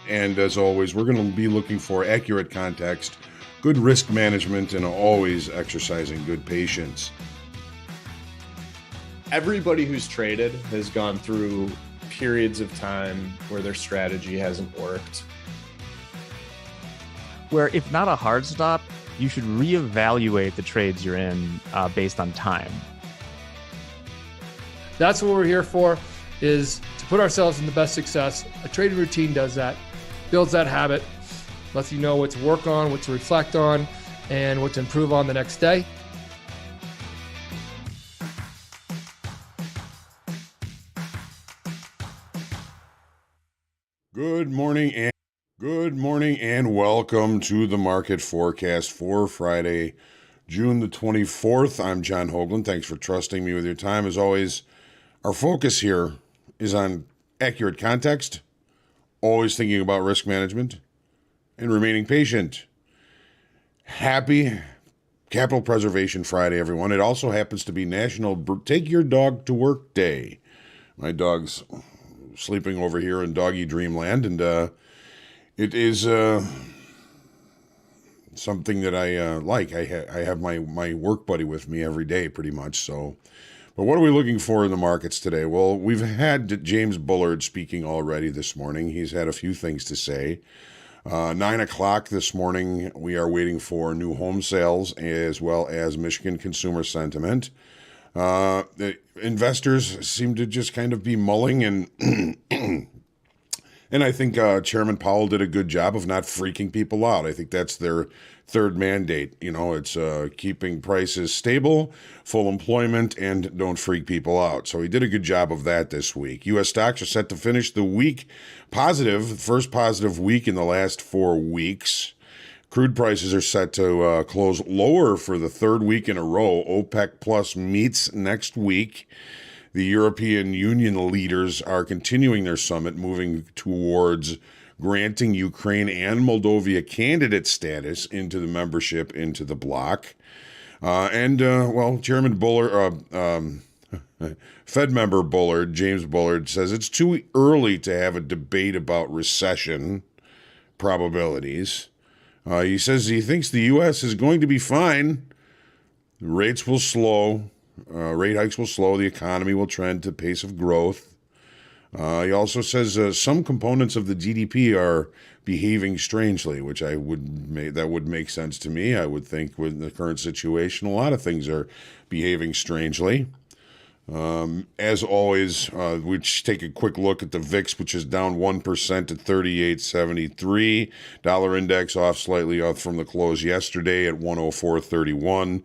And as always, we're going to be looking for accurate context, good risk management, and always exercising good patience. Everybody who's traded has gone through periods of time where their strategy hasn't worked. Where if not a hard stop, you should reevaluate the trades you're in based on time. That's what we're here for, is to put ourselves in the best success. A trading routine does that, builds that habit, lets you know what to work on, what to reflect on, and what to improve on the next day. Good morning and welcome to the market forecast for Friday, June the 24th. I'm John Hoagland. Thanks for trusting me with your time. As always, our focus here is on accurate context, always thinking about risk management, and remaining patient. Happy Capital Preservation Friday, everyone. It also happens to be National Take Your Dog to Work Day. My dog's sleeping over here in doggy dreamland, and it is something that I like. I have my work buddy with me every day, pretty much. So, but what are we looking for in the markets today? Well, we've had James Bullard speaking already this morning. He's had a few things to say. 9 o'clock this morning, we are waiting for new home sales as well as Michigan consumer sentiment. The investors seem to just kind of be mulling, and and I think Chairman Powell did a good job of not freaking people out. I think that's their third mandate. You know, it's keeping prices stable, full employment, and don't freak people out. So he did a good job of that this week. U.S. stocks are set to finish the week positive, first positive week in the last 4 weeks. Crude prices are set to close lower for the third week in a row. OPEC Plus meets next week. The European Union leaders are continuing their summit, moving towards granting Ukraine and Moldova candidate status into the membership into the bloc. Chairman Bullard, Fed member Bullard, James Bullard, says it's too early to have a debate about recession probabilities. He says he thinks the U.S. is going to be fine. Rates will slow. Rate hikes will slow. The economy will trend to pace of growth. He also says some components of the GDP are behaving strangely, which that would make sense to me. I would think with the current situation, a lot of things are behaving strangely. As always, we take a quick look at the VIX, which is down 1% at 38.73. Dollar index slightly off from the close yesterday at 104.31.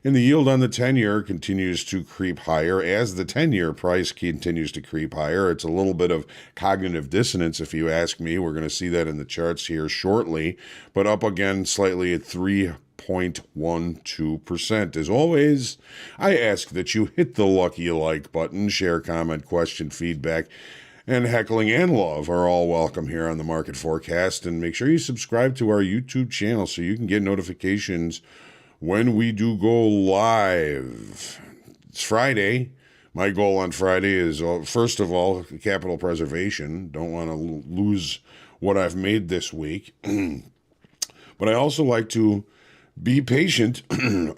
And the yield on the 10-year continues to creep higher as the 10-year price continues to creep higher. It's a little bit of cognitive dissonance, if you ask me. We're going to see that in the charts here shortly, but up again slightly at 3.12%. As always, I ask that you hit the lucky like button, share, comment, question, feedback, and heckling and love are all welcome here on the Market Forecast. And make sure you subscribe to our YouTube channel so you can get notifications when we do go live. It's Friday. My goal on Friday is, first of all, capital preservation. Don't want to lose what I've made this week. But I also like to be patient.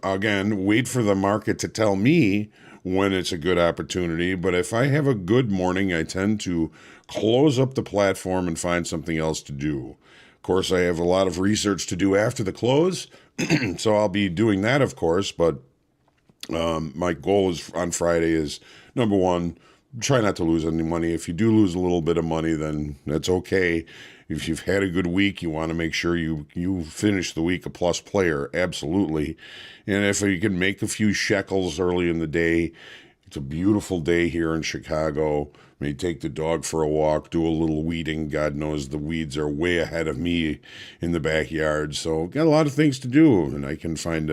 Again, wait for the market to tell me when it's a good opportunity. But if I have a good morning, I tend to close up the platform and find something else to do. Of course, I have a lot of research to do after the close, so I'll be doing that, of course. But my goal is on Friday is, number one, try not to lose any money. If you do lose a little bit of money, then that's okay. If you've had a good week, you want to make sure you finish the week a plus player, absolutely. And if you can make a few shekels early in the day, it's a beautiful day here in Chicago. May take the dog for a walk, do a little weeding. God knows the weeds are way ahead of me in the backyard. So got a lot of things to do, and I can find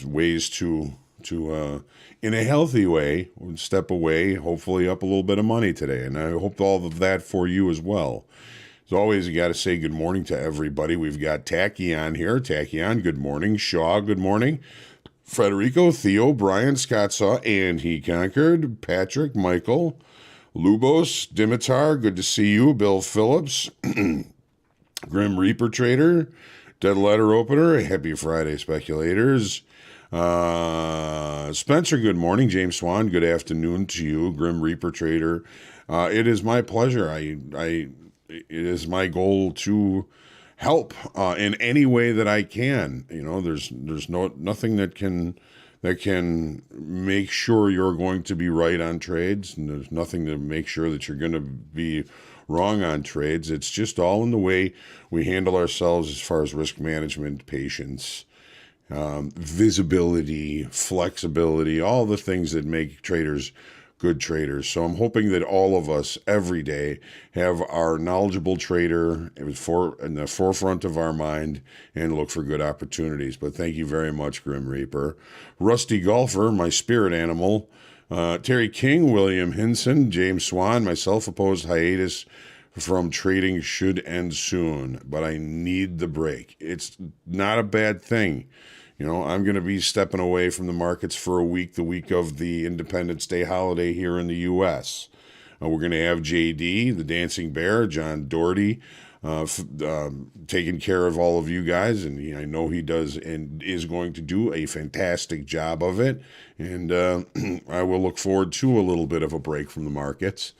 ways to in a healthy way, step away, hopefully up a little bit of money today. And I hope all of that for you as well. As always, you got to say good morning to everybody. We've got Tacky on here. Tacky on, good morning. Shaw, good morning. Federico, Theo, Brian, Scott saw, and he conquered. Patrick, Michael, Lubos, Dimitar, good to see you. Bill Phillips, Grim Reaper Trader, Dead Letter Opener, happy Friday, speculators. Spencer, good morning. James Swan, good afternoon to you. Grim Reaper Trader. It is my pleasure. It is my goal to help in any way that I can. You know, there's nothing that can make sure you're going to be right on trades, and there's nothing to make sure that you're going to be wrong on trades. It's just all in the way we handle ourselves as far as risk management, patience, visibility, flexibility, all the things that make traders good traders. So I'm hoping that all of us every day have our knowledgeable trader in the forefront of our mind and look for good opportunities. But thank you very much, Grim Reaper. Rusty Golfer, my spirit animal. Terry King, William Hinson, James Swan, my self-opposed hiatus from trading should end soon, but I need the break. It's not a bad thing. You know, I'm going to be stepping away from the markets for a week, the week of the Independence Day holiday here in the U.S. We're going to have JD, the Dancing Bear, John Doherty, taking care of all of you guys, and I know he does and is going to do a fantastic job of it, and I will look forward to a little bit of a break from the markets.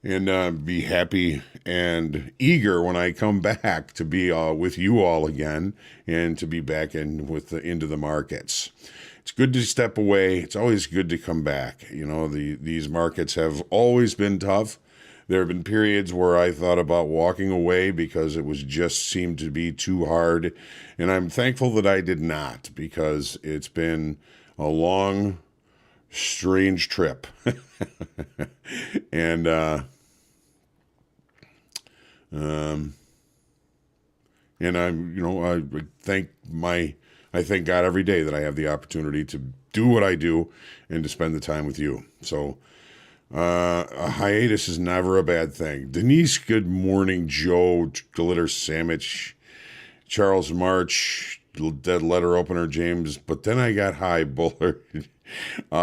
And be happy and eager when I come back to be with you all again and to be back into the markets. It's good to step away. It's always good to come back. You know, these markets have always been tough. There have been periods where I thought about walking away because it was just seemed to be too hard. And I'm thankful that I did not, because it's been a long, strange trip. And I thank God every day that I have the opportunity to do what I do and to spend the time with you. So a hiatus is never a bad thing. Denise, good morning. Joe, Glitter Sandwich, Charles March, Dead Letter Opener, James, but then I got high, Bullard.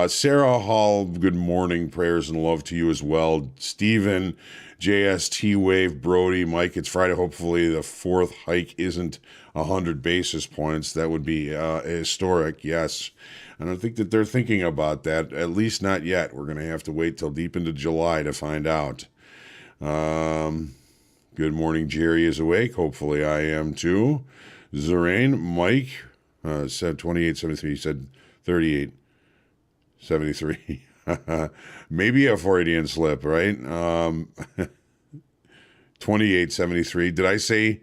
Sarah Hall, good morning. Prayers and love to you as well. Stephen, JST Wave, Brody, Mike, it's Friday. Hopefully the fourth hike isn't 100 basis points. That would be historic, yes. I don't think that they're thinking about that, at least not yet. We're going to have to wait till deep into July to find out. Good morning, Jerry is awake. Hopefully I am too. Zerain, Mike, said 28.73. He said 38.73. Maybe a Freudian slip, right? 28.73. Did I say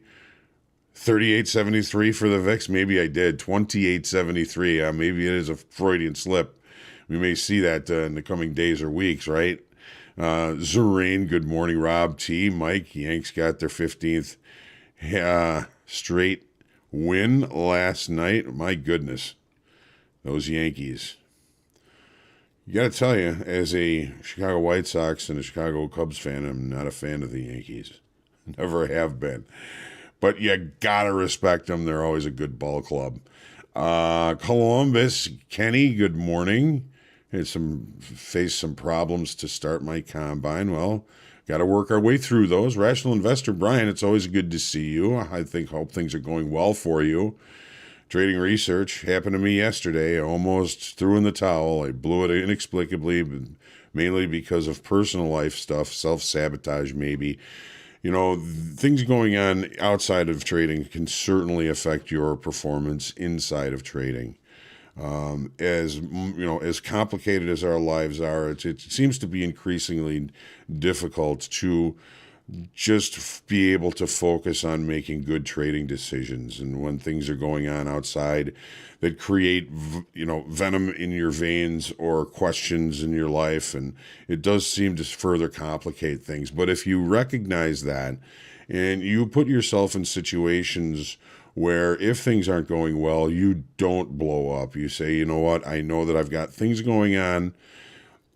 38.73 for the VIX? Maybe I did. 28.73. Maybe it is a Freudian slip. We may see that in the coming days or weeks, right? Zerain, good morning. Rob T. Mike, Yanks got their 15th straight win last night. My goodness, those Yankees. You got to tell you, as a Chicago White Sox and a Chicago Cubs fan, I'm not a fan of the Yankees. Never have been. But you got to respect them. They're always a good ball club. Columbus, Kenny, good morning. Faced some problems to start my combine. Well, got to work our way through those. Rational Investor Brian, it's always good to see you. Hope things are going well for you. Trading research happened to me yesterday. I almost threw in the towel. I blew it inexplicably, mainly because of personal life stuff, self-sabotage maybe. You know, things going on outside of trading can certainly affect your performance inside of trading. As complicated as our lives are, it seems to be increasingly difficult to just be able to focus on making good trading decisions. And when things are going on outside that create, venom in your veins or questions in your life, and it does seem to further complicate things. But if you recognize that and you put yourself in situations where if things aren't going well, you don't blow up. You say, you know what, I know that I've got things going on.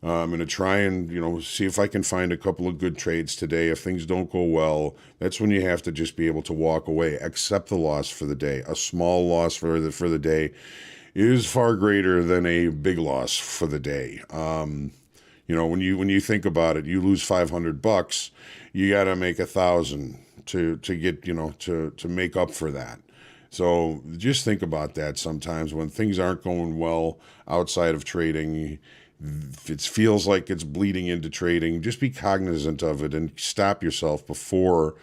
I'm going to try and, see if I can find a couple of good trades today. If things don't go well, that's when you have to just be able to walk away, accept the loss for the day. A small loss for the day is far greater than a big loss for the day. when you think about it, you lose $500, you got to make 1,000 to get, to make up for that. So just think about that sometimes when things aren't going well outside of trading. If it feels like it's bleeding into trading, just be cognizant of it and stop yourself before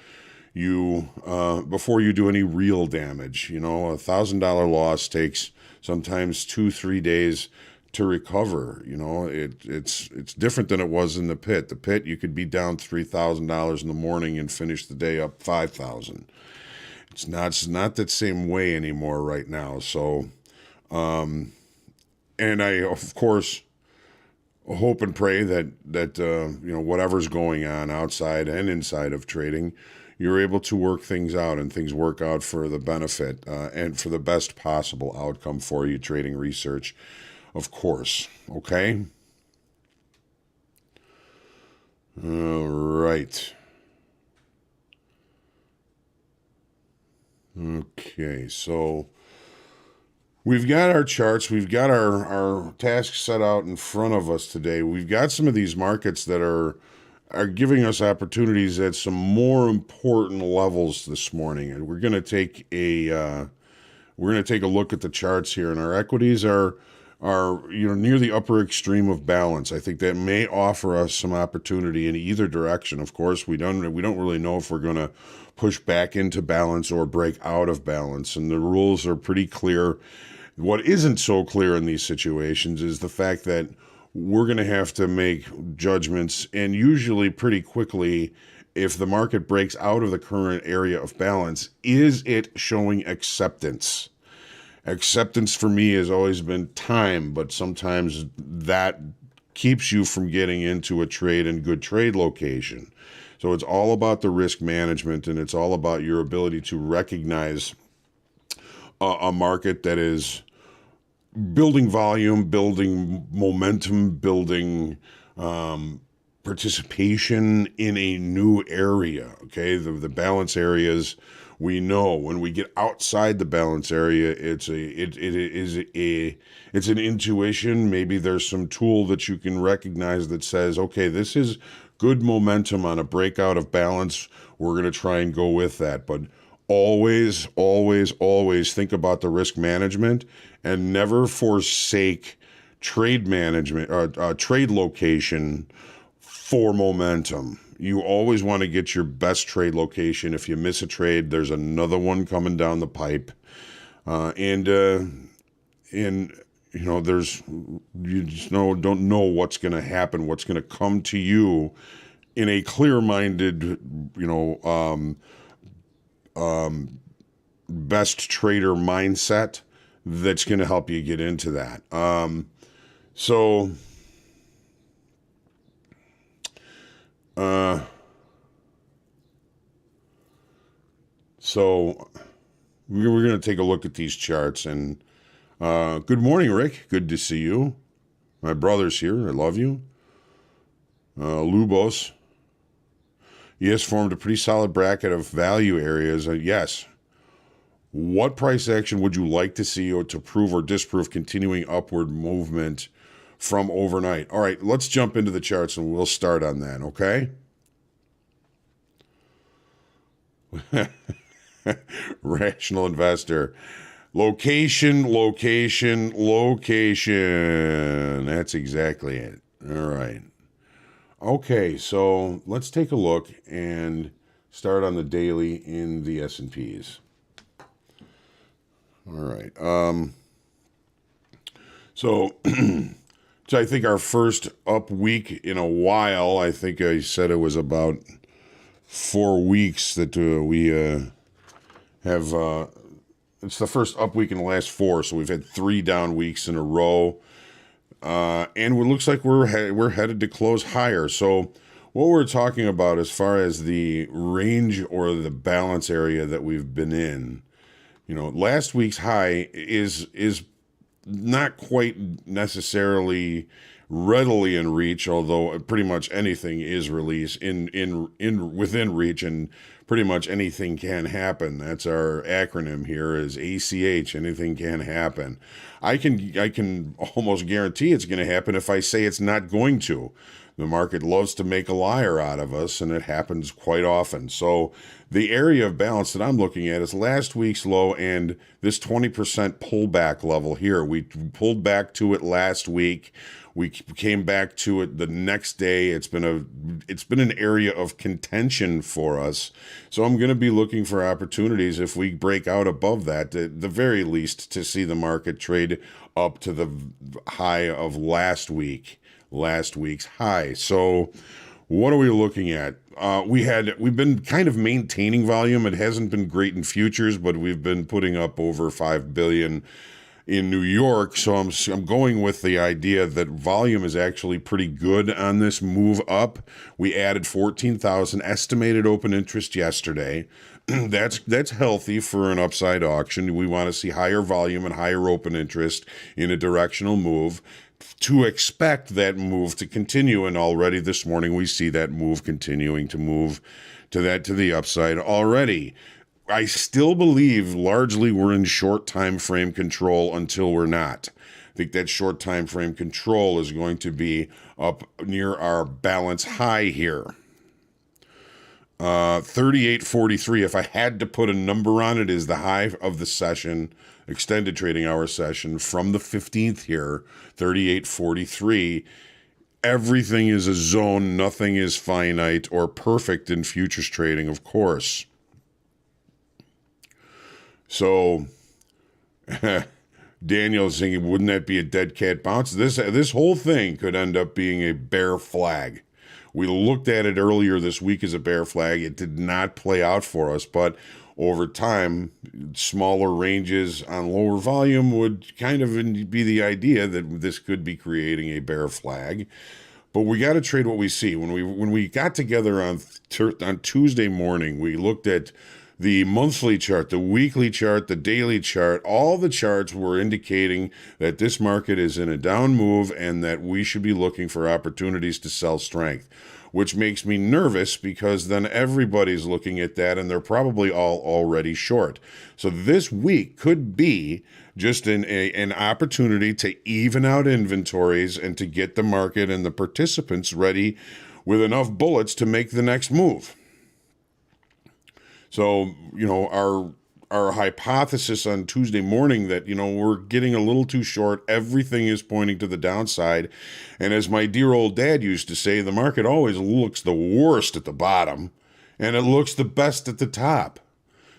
you do any real damage. $1,000 loss takes sometimes 2-3 days to recover. It's different than it was in the pit. The pit, you could be down $3,000 in the morning and finish the day up 5,000. It's not that same way anymore right now. So, and I of course hope and pray that whatever's going on outside and inside of trading, you're able to work things out and things work out for the benefit and for the best possible outcome for you. Trading research, of course. Okay. All right. Okay, so we've got our charts, we've got our tasks set out in front of us today. We've got some of these markets that are giving us opportunities at some more important levels this morning, and we're going to take a look at the charts here. And our equities are near the upper extreme of balance. I think that may offer us some opportunity in either direction. Of course, we don't really know if we're going to push back into balance or break out of balance, and the rules are pretty clear. What isn't so clear in these situations is the fact that we're going to have to make judgments, and usually pretty quickly, if the market breaks out of the current area of balance. Is it showing acceptance? Acceptance for me has always been time, but sometimes that keeps you from getting into a trade and good trade location. So it's all about the risk management, and it's all about your ability to recognize a market that is building volume, building momentum, building participation in a new area. Okay, the balance areas, we know when we get outside the balance area, it's an intuition. Maybe there's some tool that you can recognize that says, okay, this is good momentum on a breakout of balance. We're going to try and go with that. But always, always, always think about the risk management and never forsake trade management or trade location for momentum. You always want to get your best trade location. If you miss a trade, there's another one coming down the pipe. There's, you just don't know what's going to happen, what's going to come to you in a clear-minded, best trader mindset that's going to help you get into that. So we're going to take a look at these charts. And good morning, Rick. Good to see you. My brother's here. I love you. Lubos. Yes, formed a pretty solid bracket of value areas. Yes. What price action would you like to see or to prove or disprove continuing upward movement from overnight? All right, let's jump into the charts and we'll start on that, okay? Rational investor. Location, location, location. That's exactly it. All right. Okay, so let's take a look and start on the daily in the S&Ps. All right. So I think our first up week in a while, I think I said it was about 4 weeks that we have. It's the first up week in the last 4, so we've had 3 down weeks in a row. And it looks like we're headed to close higher. So what we're talking about as far as the range or the balance area that we've been in, last week's high is not quite necessarily readily in reach, although pretty much anything is released in within reach, and pretty much anything can happen. That's our acronym here, is ACH. Anything can happen. I can almost guarantee it's going to happen if I say it's not going to. The market loves to make a liar out of us, and it happens quite often. So the area of balance that I'm looking at is last week's low and this 20% pullback level here. We pulled back to it last week. We came back to it the next day. It's been an area of contention for us. So I'm going to be looking for opportunities if we break out above that, at the very least, to see the market trade up to the high of last week's high. So what are we looking at? We've been kind of maintaining volume. It hasn't been great in futures, but we've been putting up over 5 billion in New York. So I'm going with the idea that volume is actually pretty good on this move up. We added 14,000 estimated open interest yesterday. That's healthy for an upside auction. We want to see higher volume and higher open interest in a directional move, to expect that move to continue. And already this morning we see that move continuing to move to the upside already. I still believe largely we're in short time frame control until we're not. I think that short time frame control is going to be up near our balance high here. 38.43, if I had to put a number on it, is the high of the session, extended trading hour session from the 15th here, 38.43. Everything is a zone, nothing is finite or perfect in futures trading, of course. So Daniel's thinking, wouldn't that be a dead cat bounce? This whole thing could end up being a bear flag. We looked at it earlier this week as a bear flag. It did not play out for us, but over time, smaller ranges on lower volume would kind of be the idea that this could be creating a bear flag. But we got to trade what we see. When we got together on Tuesday morning, we looked at the monthly chart, the weekly chart, the daily chart. All the charts were indicating that this market is in a down move and that we should be looking for opportunities to sell strength, which makes me nervous because then everybody's looking at that and they're probably all already short. So this week could be just an opportunity to even out inventories and to get the market and the participants ready with enough bullets to make the next move. So, our hypothesis on Tuesday morning that, we're getting a little too short, everything is pointing to the downside. And as my dear old dad used to say, the market always looks the worst at the bottom and it looks the best at the top.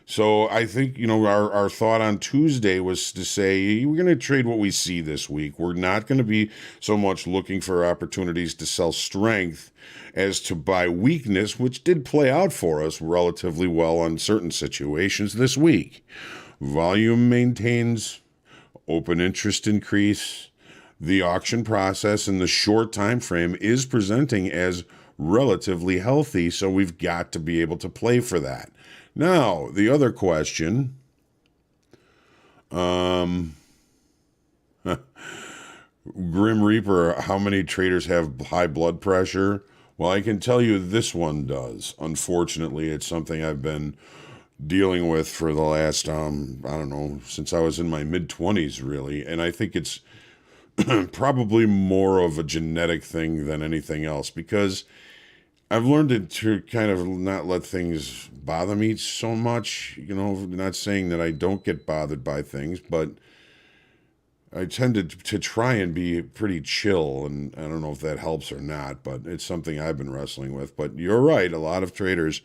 So I think, our thought on Tuesday was to say, we're going to trade what we see this week. We're not going to be so much looking for opportunities to sell strength as to buy weakness, which did play out for us relatively well on certain situations this week. Volume maintains, open interest increase. The auction process in the short time frame is presenting as relatively healthy, so we've got to be able to play for that. Now, the other question, Grim Reaper, how many traders have high blood pressure? Well, I can tell you this one does. Unfortunately, it's something I've been dealing with for the last, since I was in my mid-20s, really. And I think it's probably more of a genetic thing than anything else, because I've learned to kind of not let things bother me so much. Not saying that I don't get bothered by things, but I tend to try and be pretty chill, and I don't know if that helps or not, but it's something I've been wrestling with. But you're right, a lot of traders,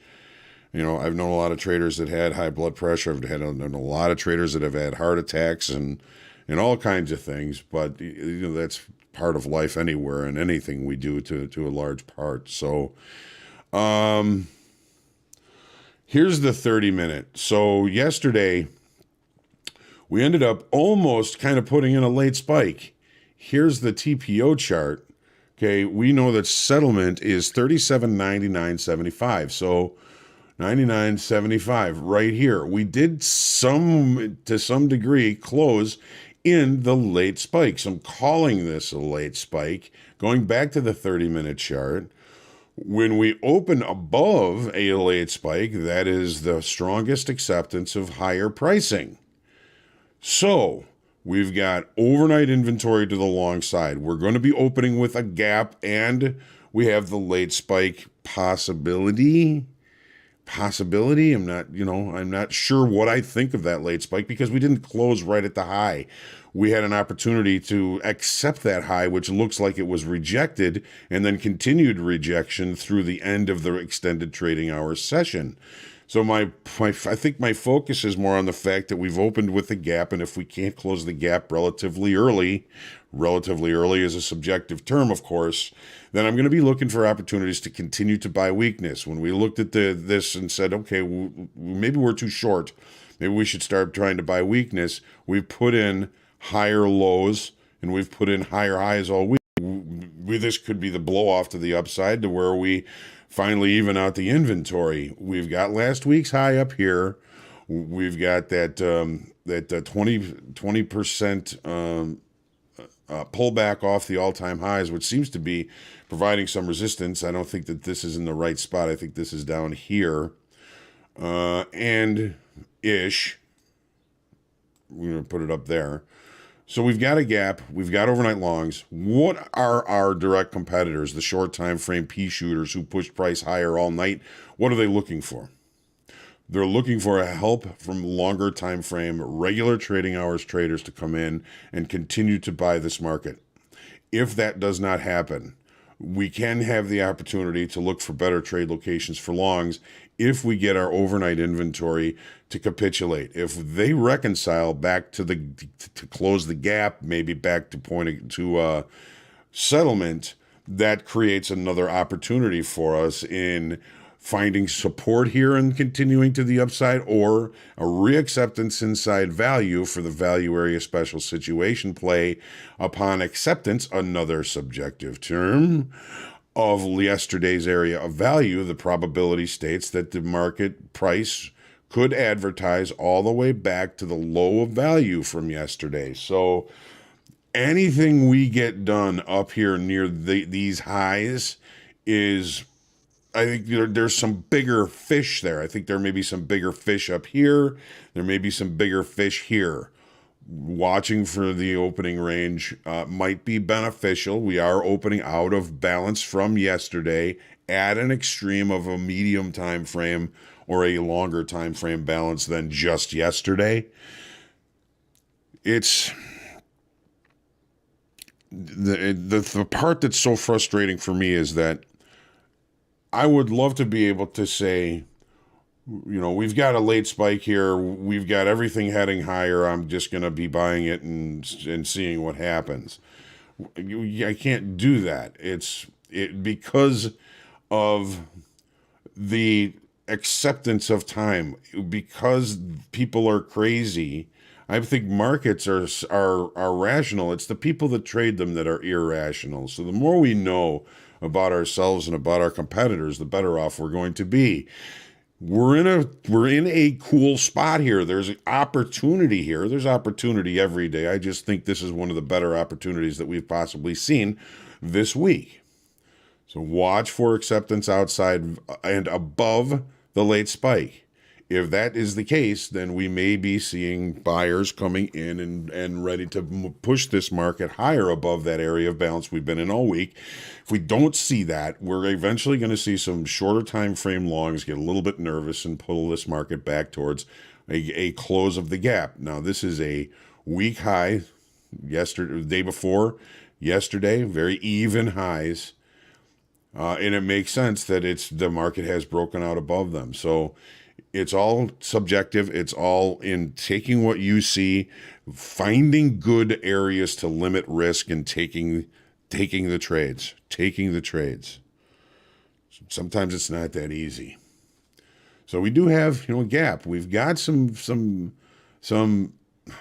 I've known a lot of traders that had high blood pressure. I've known a lot of traders that have had heart attacks and all kinds of things, but that's part of life anywhere and anything we do to a large part. So here's the 30-minute. So yesterday, we ended up almost kind of putting in a late spike. Here's the TPO chart. Okay, we know that settlement is 37.99.75. So 99.75 right here. We did to some degree close in the late spikes. I'm calling this a late spike. Going back to the 30-minute chart, when we open above a late spike, that is the strongest acceptance of higher pricing. So we've got overnight inventory to the long side. We're going to be opening with a gap, and we have the late spike possibility. I'm not sure what I think of that late spike because we didn't close right at the high. We had an opportunity to accept that high, which looks like it was rejected, and then continued rejection through the end of the extended trading hours session. So I think my focus is more on the fact that we've opened with a gap, and if we can't close the gap relatively early is a subjective term, of course, then I'm going to be looking for opportunities to continue to buy weakness. When we looked at this and said, okay, maybe we're too short, maybe we should start trying to buy weakness, we've put in higher lows and we've put in higher highs all week. This could be the blow off to the upside to where we finally even out the inventory. We've got last week's high up here. We've got that 20% pullback off the all-time highs, which seems to be providing some resistance. I don't think that this is in the right spot. I think this is down here and ish. We're going to put it up there. So we've got a gap. We've got overnight longs. What are our direct competitors, the short time frame pea shooters who push price higher all night? What are they looking for? They're looking for a help from longer time frame, regular trading hours traders to come in and continue to buy this market. If that does not happen, we can have the opportunity to look for better trade locations for longs if we get our overnight inventory to capitulate. If they reconcile back to close the gap, maybe back to settlement, that creates another opportunity for us in finding support here and continuing to the upside, or a reacceptance inside value for the value area special situation play upon acceptance, another subjective term, of yesterday's area of value. The probability states that the market price could advertise all the way back to the low of value from yesterday. So anything we get done up here near these highs is, I think there's some bigger fish there. I think there may be some bigger fish up here. There may be some bigger fish here. Watching for the opening range might be beneficial. We are opening out of balance from yesterday at an extreme of a medium time frame or a longer time frame balance than just yesterday. It's the part that's so frustrating for me is that I would love to be able to say, we've got a late spike here. We've got everything heading higher. I'm just going to be buying it and seeing what happens. I can't do that. It's because of the acceptance of time, because people are crazy. I think markets are rational. It's the people that trade them that are irrational. So the more we know about ourselves and about our competitors, the better off we're going to be. We're in a cool spot here. There's opportunity here. There's opportunity every day. I just think this is one of the better opportunities that we've possibly seen this week. So watch for acceptance outside and above the late spike. If that is the case, then we may be seeing buyers coming in and ready to push this market higher above that area of balance we've been in all week. If we don't see that, we're eventually going to see some shorter time frame longs get a little bit nervous and pull this market back towards a close of the gap. Now, this is a week high yesterday, the day before yesterday, very even highs. And it makes sense that the market has broken out above them. So it's all subjective. It's all in taking what you see, finding good areas to limit risk, and taking the trades. Sometimes it's not that easy. So we do have, a gap. We've got some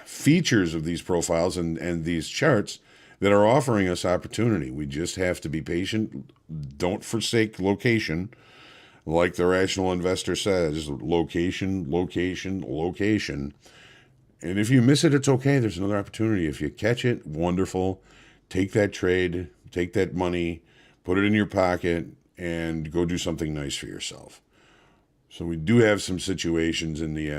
features of these profiles and these charts that are offering us opportunity. We just have to be patient. Don't forsake location. Like the rational investor says, location. And if you miss it, it's okay. There's another opportunity. If you catch it, wonderful. Take that trade, take that money, put it in your pocket, and go do something nice for yourself. So we do have some situations in the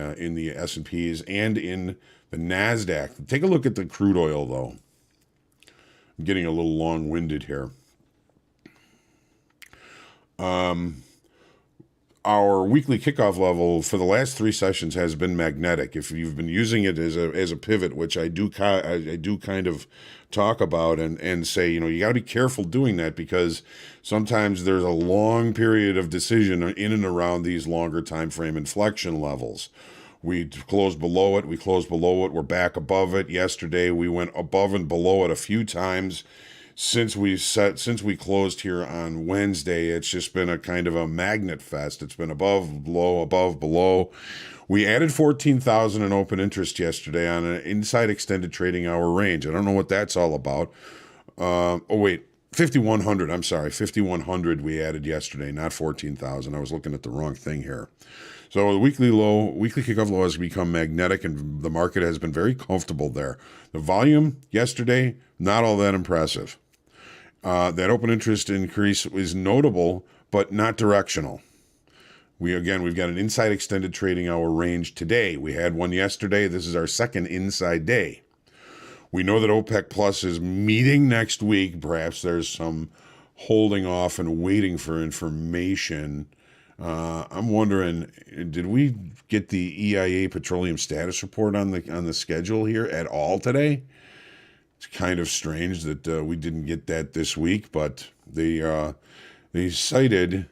S&Ps and in the Nasdaq. Take a look at the crude oil, though. I'm getting a little long-winded here. Our weekly kickoff level for the last 3 sessions has been magnetic. If you've been using it as a pivot, which I do kind of talk about and say, you got to be careful doing that, because sometimes there's a long period of decision in and around these longer time frame inflection levels. We closed below it. We're back above it. Yesterday we went above and below it a few times. Since we closed here on Wednesday, it's just been a kind of a magnet fest. It's been above, below. We added 14,000 in open interest yesterday on an inside extended trading hour range. I don't know what that's all about. 5,100. I'm sorry, 5,100 we added yesterday, not 14,000. I was looking at the wrong thing here. So the weekly kickoff low has become magnetic, and the market has been very comfortable there. The volume yesterday, not all that impressive. That open interest increase is notable, but not directional. We've got an inside extended trading hour range today. We had one yesterday. This is our second inside day. We know that OPEC Plus is meeting next week. Perhaps there's some holding off and waiting for information. I'm wondering, did we get the EIA petroleum status report on the schedule here at all today? It's kind of strange that we didn't get that this week, but they cited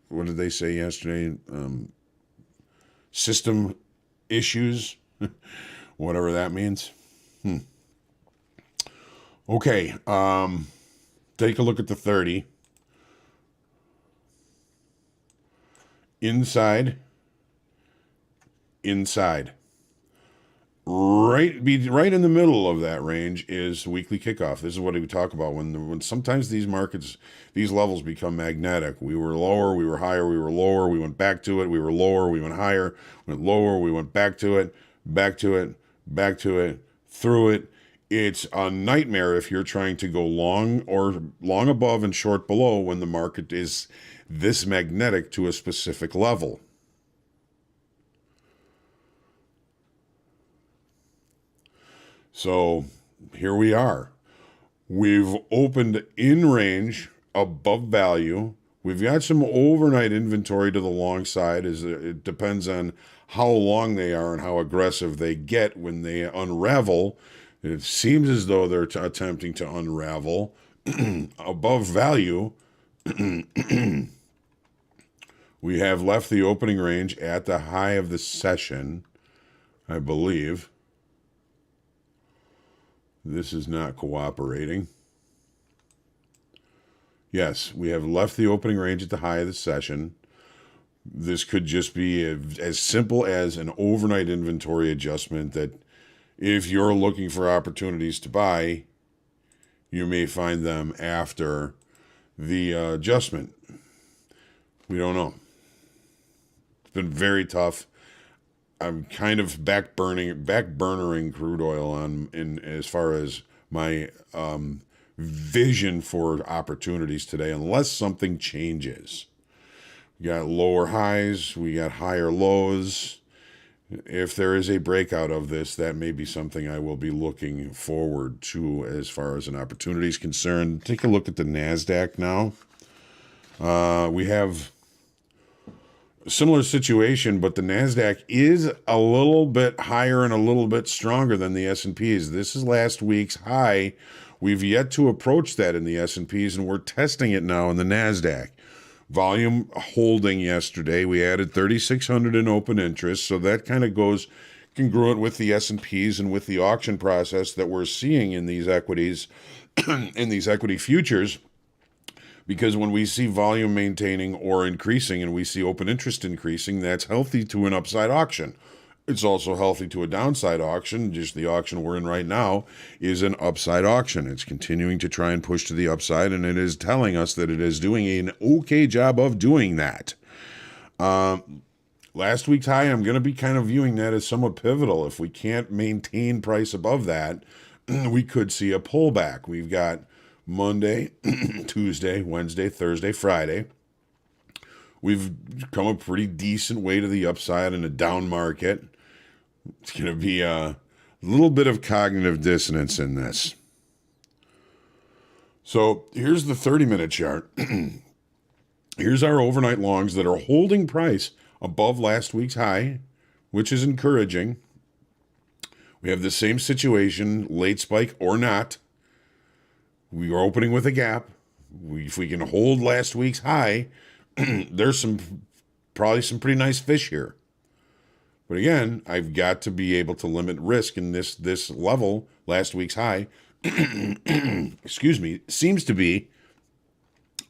what did they say yesterday? System issues, whatever that means. Okay, take a look at the 30. Inside. Right in the middle of that range is weekly kickoff. This is what we talk about when sometimes these levels become magnetic. We were lower, we were higher, we were lower, we went back to it, we were lower, we went higher, went lower, we went back to it, through it. It's a nightmare if you're trying to go long above and short below when the market is this magnetic to a specific level. So here we are. We've opened in range above value. We've got some overnight inventory to the long side. It depends on how long they are and how aggressive they get when they unravel. It seems as though they're attempting to unravel above value. We have left the opening range at the high of the session, I believe. This is not cooperating. Yes, we have left the opening range at the high of the session. This could just be as simple as an overnight inventory adjustment that if you're looking for opportunities to buy, you may find them after the adjustment. We don't know. It's been very tough. I'm kind of backburnering crude oil in as far as my vision for opportunities today, unless something changes. We got lower highs, we got higher lows. If there is a breakout of this, that may be something I will be looking forward to as far as an opportunity is concerned. Take a look at the Nasdaq now. We have a similar situation, but the Nasdaq is a little bit higher and a little bit stronger than the S&Ps. This is last week's high. We've yet to approach that in the S&Ps, and we're testing it now in the Nasdaq. Volume holding yesterday. We added 3,600 in open interest, so that kind of goes congruent with the S&Ps and with the auction process that we're seeing in these equities, in these equity futures. Because when we see volume maintaining or increasing and we see open interest increasing, that's healthy to an upside auction. It's also healthy to a downside auction. Just the auction we're in right now is an upside auction. It's continuing to try and push to the upside, and it is telling us that it is doing an okay job of doing that. Last week's high, I'm going to be kind of viewing that as somewhat pivotal. If we can't maintain price above that, we could see a pullback. We've got Monday, Tuesday, Wednesday, Thursday, Friday. We've come a pretty decent way to the upside in a down market. It's going to be a little bit of cognitive dissonance in this. So here's the 30-minute chart. Here's our overnight longs that are holding price above last week's high, which is encouraging. We have the same situation, late spike or not. We are opening with a gap. If we can hold last week's high, there's probably some pretty nice fish here. But again, I've got to be able to limit risk in this level. Last week's high, excuse me, seems to be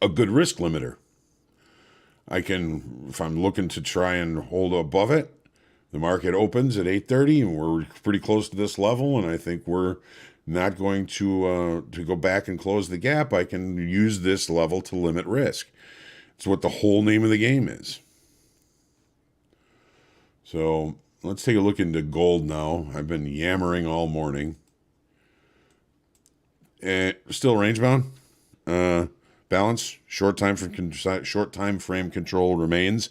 a good risk limiter. I can, if I'm looking to try and hold above it, the market opens at 8:30 and we're pretty close to this level, and I think we're not going to go back and close the gap. I can use this level to limit risk. It's what the whole name of the game is. So let's take a look into gold now. I've been yammering all morning. Still range bound. Balance, short time frame control remains.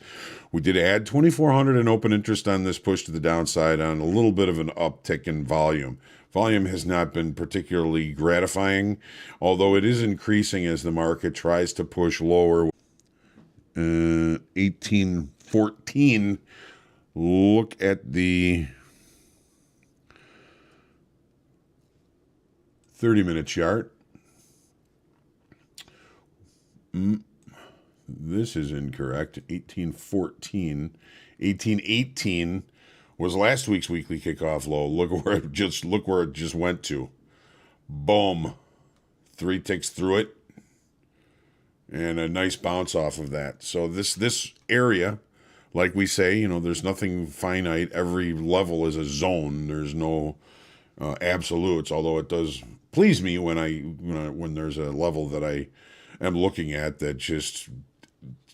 We did add 2,400 in open interest on this push to the downside on a little bit of an uptick in volume. Volume has not been particularly gratifying, although it is increasing as the market tries to push lower. 1814. Look at the 30-minute chart. This is incorrect. 1814. 1818 was last week's weekly kickoff low. Look where it just went to. Boom. 3 ticks through it. And a nice bounce off of that. So this area, like we say, there's nothing finite. Every level is a zone. There's no absolutes, although it does please me when there's a level that I am looking at that just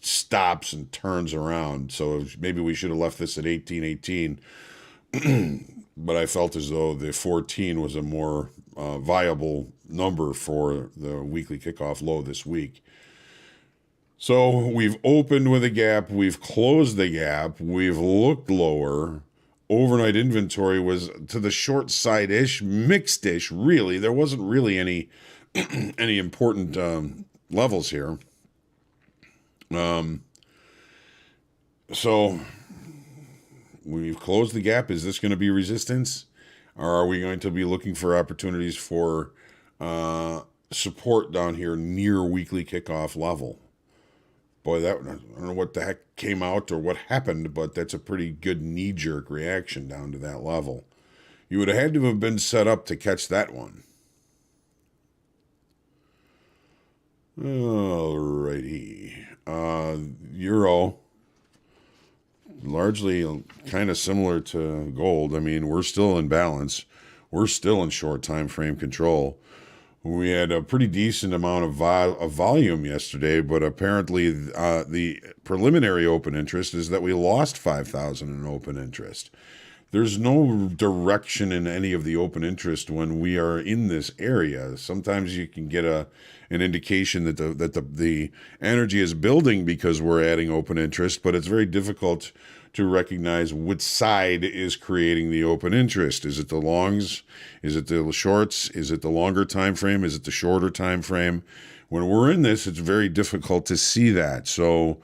stops and turns around. So maybe we should have left this at 1818, but I felt as though the 14 was a more viable number for the weekly kickoff low this week. So we've opened with a gap, we've closed the gap, we've looked lower. Overnight inventory was to the short side-ish, mixed-ish, really. There wasn't really any important levels here. So we've closed the gap. Is this going to be resistance? Or are we going to be looking for opportunities for support down here near weekly kickoff level? Boy, I don't know what the heck came out or what happened, but that's a pretty good knee-jerk reaction down to that level. You would have had to have been set up to catch that one. Alrighty. Euro, largely kind of similar to gold. I mean, we're still in balance. We're still in short time frame control. We had a pretty decent amount of volume yesterday, but apparently the preliminary open interest is that we lost 5,000 in open interest. There's no direction in any of the open interest when we are in this area. Sometimes you can get an indication that the energy is building because we're adding open interest, but it's very difficult to recognize which side is creating the open interest. Is it the longs? Is it the shorts? Is it the longer time frame? Is it the shorter time frame? When we're in this, it's very difficult to see that. So,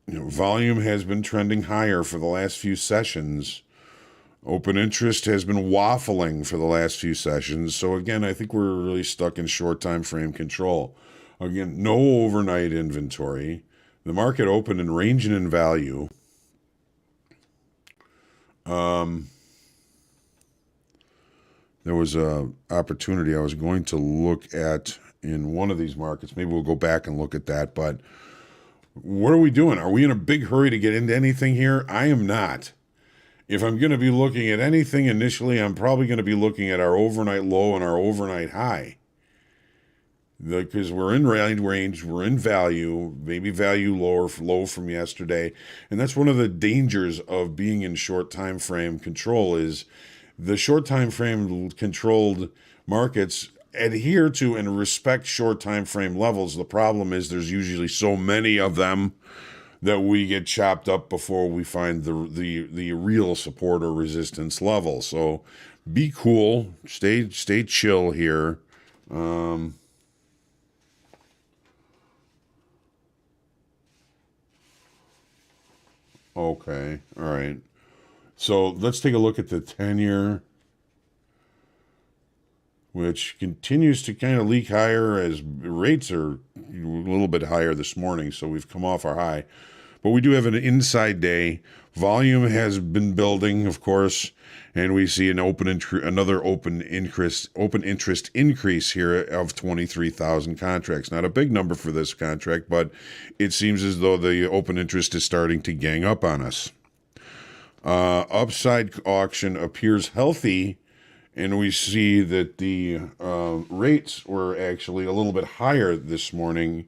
volume has been trending higher for the last few sessions. Open interest has been waffling for the last few sessions. So again, I think we're really stuck in short time frame control. Again, no overnight inventory. The market opened in range and in value. There was a opportunity I was going to look at in one of these markets. Maybe we'll go back and look at that. But what are we doing? Are we in a big hurry to get into anything here? I am not. If I'm going to be looking at anything initially, I'm probably going to be looking at our overnight low and our overnight high. because we're in range, we're in value, maybe value low from yesterday, and that's one of the dangers of being in short time frame control is the short time frame controlled markets adhere to and respect short time frame levels. The problem is there's usually so many of them that we get chopped up before we find the real support or resistance level. So be cool, stay chill here. Okay, all right. So let's take a look at the 10-year, which continues to kind of leak higher as rates are a little bit higher this morning. So we've come off our high, but we do have an inside day. Volume has been building, of course, and we see another open interest increase here of 23,000 contracts. Not a big number for this contract, but it seems as though the open interest is starting to gang up on us. Upside auction appears healthy, and we see that the rates were actually a little bit higher this morning.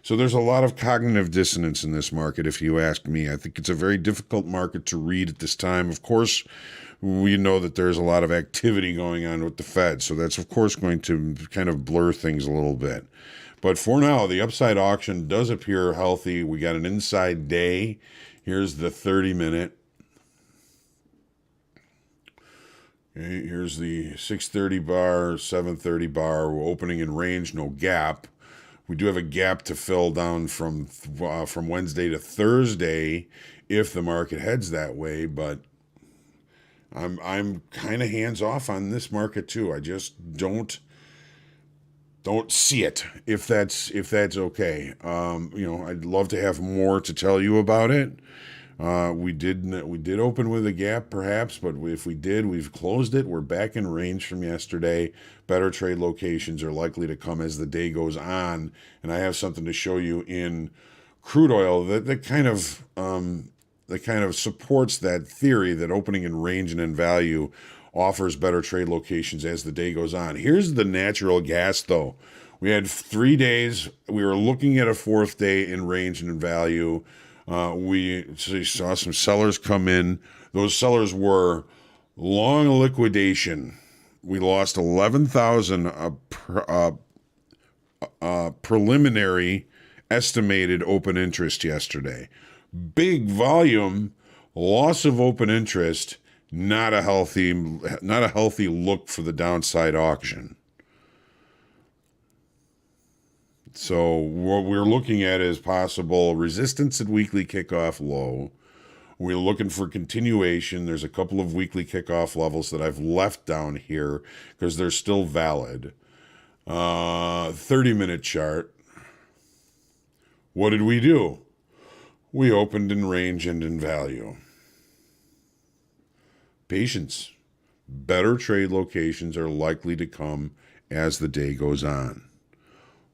So there's a lot of cognitive dissonance in this market, if you ask me. I think it's a very difficult market to read at this time. Of course, we know that there's a lot of activity going on with the Fed, so that's, of course, going to kind of blur things a little bit. But for now, the upside auction does appear healthy. We got an inside day. Here's the 30-minute. Okay, here's the 6:30 bar, 7:30 bar. We're opening in range, no gap. We do have a gap to fill down from Wednesday to Thursday if the market heads that way, but I'm kind of hands off on this market too. I just don't see it, if that's okay. I'd love to have more to tell you about it. We did open with a gap perhaps, but if we did, we've closed it. We're back in range from yesterday. Better trade locations are likely to come as the day goes on, and I have something to show you in crude oil that kind of supports that theory that opening in range and in value offers better trade locations as the day goes on. Here's the natural gas though. We had 3 days. We were looking at a fourth day in range and in value. We saw some sellers come in. Those sellers were long liquidation. We lost 11,000 preliminary estimated open interest yesterday. Big volume, loss of open interest, not a healthy look for the downside auction. So what we're looking at is possible resistance at weekly kickoff low. We're looking for continuation. There's a couple of weekly kickoff levels that I've left down here because they're still valid. 30-minute chart. What did we do? We opened in range and in value. Patience. Better trade locations are likely to come as the day goes on.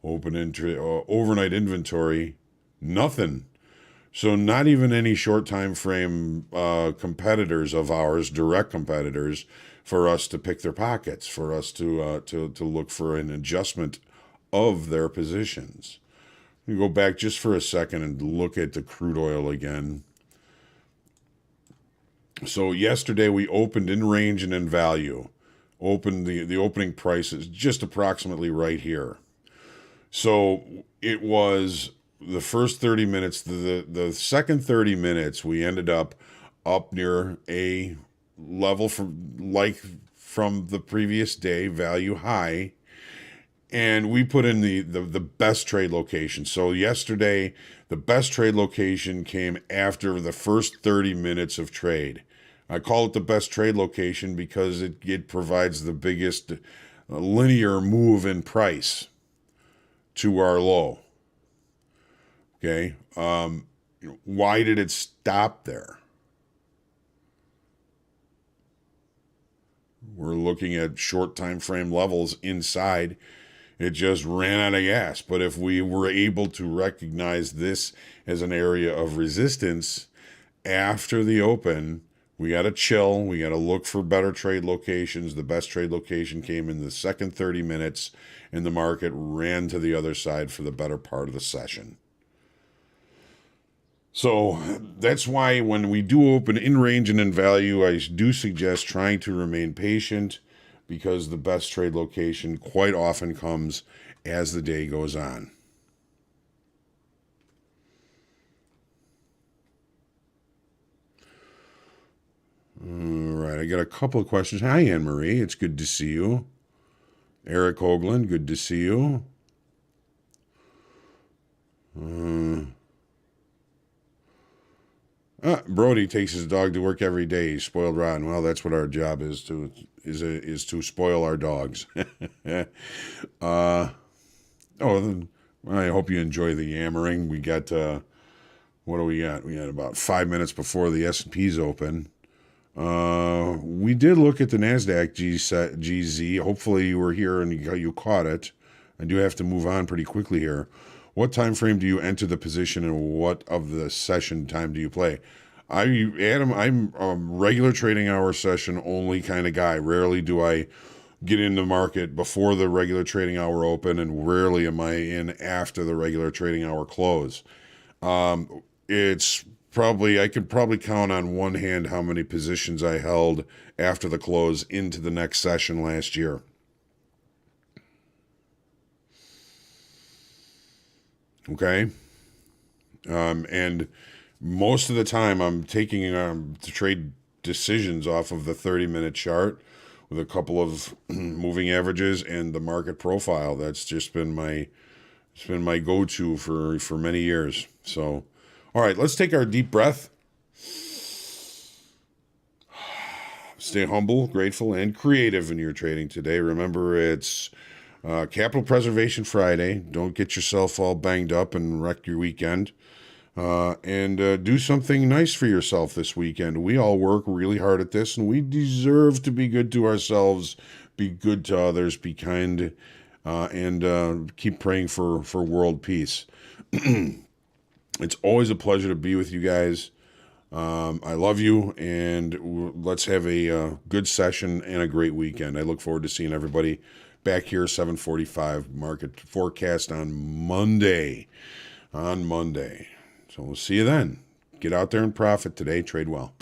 Overnight inventory, nothing. So not even any short time frame competitors of ours, direct competitors, for us to pick their pockets, for us to look for an adjustment of their positions. We go back just for a second and look at the crude oil again. So yesterday we opened in range and in value. The opening price is just approximately right here. So it was the first 30 minutes, the second 30 minutes, we ended up near a level from the previous day, value high, and we put in the best trade location. So yesterday, the best trade location came after the first 30 minutes of trade. I call it the best trade location because it provides the biggest linear move in price to our low. Okay. Why did it stop there? We're looking at short time frame levels inside. It just ran out of gas. But if we were able to recognize this as an area of resistance after the open, We got to chill. We got to look for better trade locations. The best trade location came in the second 30 minutes, and the market ran to the other side for the better part of the session. So that's why when we do open in range and in value, I do suggest trying to remain patient, because the best trade location quite often comes as the day goes on. All right, I got a couple of questions. Hi, Anne Marie. It's good to see you. Eric Hoagland, good to see you. Brody takes his dog to work every day. He's spoiled rotten. Well, that's what our job is to spoil our dogs. I hope you enjoy the yammering. We got what do we got? We got about 5 minutes before the S&P's open. We did look at the Nasdaq GZ. Hopefully you were here and you caught it. I do have to move on pretty quickly here. What time frame do you enter the position, and what of the session time do you play? Adam, I'm a regular trading hour session only kind of guy. Rarely do I get in the market before the regular trading hour open, and rarely am I in after the regular trading hour close. It's probably, I could probably count on one hand how many positions I held after the close into the next session last year. Okay. And most of the time I'm taking to trade decisions off of the 30-minute chart with a couple of moving averages and the market profile. That's just been my go-to for many years. So, all right, let's take our deep breath. Stay humble, grateful, and creative in your trading today. Remember, it's Capital Preservation Friday. Don't get yourself all banged up and wreck your weekend. And do something nice for yourself this weekend. We all work really hard at this, and we deserve to be good to ourselves, be good to others, be kind, and keep praying for world peace. It's always a pleasure to be with you guys. I love you, and let's have a good session and a great weekend. I look forward to seeing everybody back here, 7:45 market forecast on Monday. So we'll see you then. Get out there and profit today. Trade well.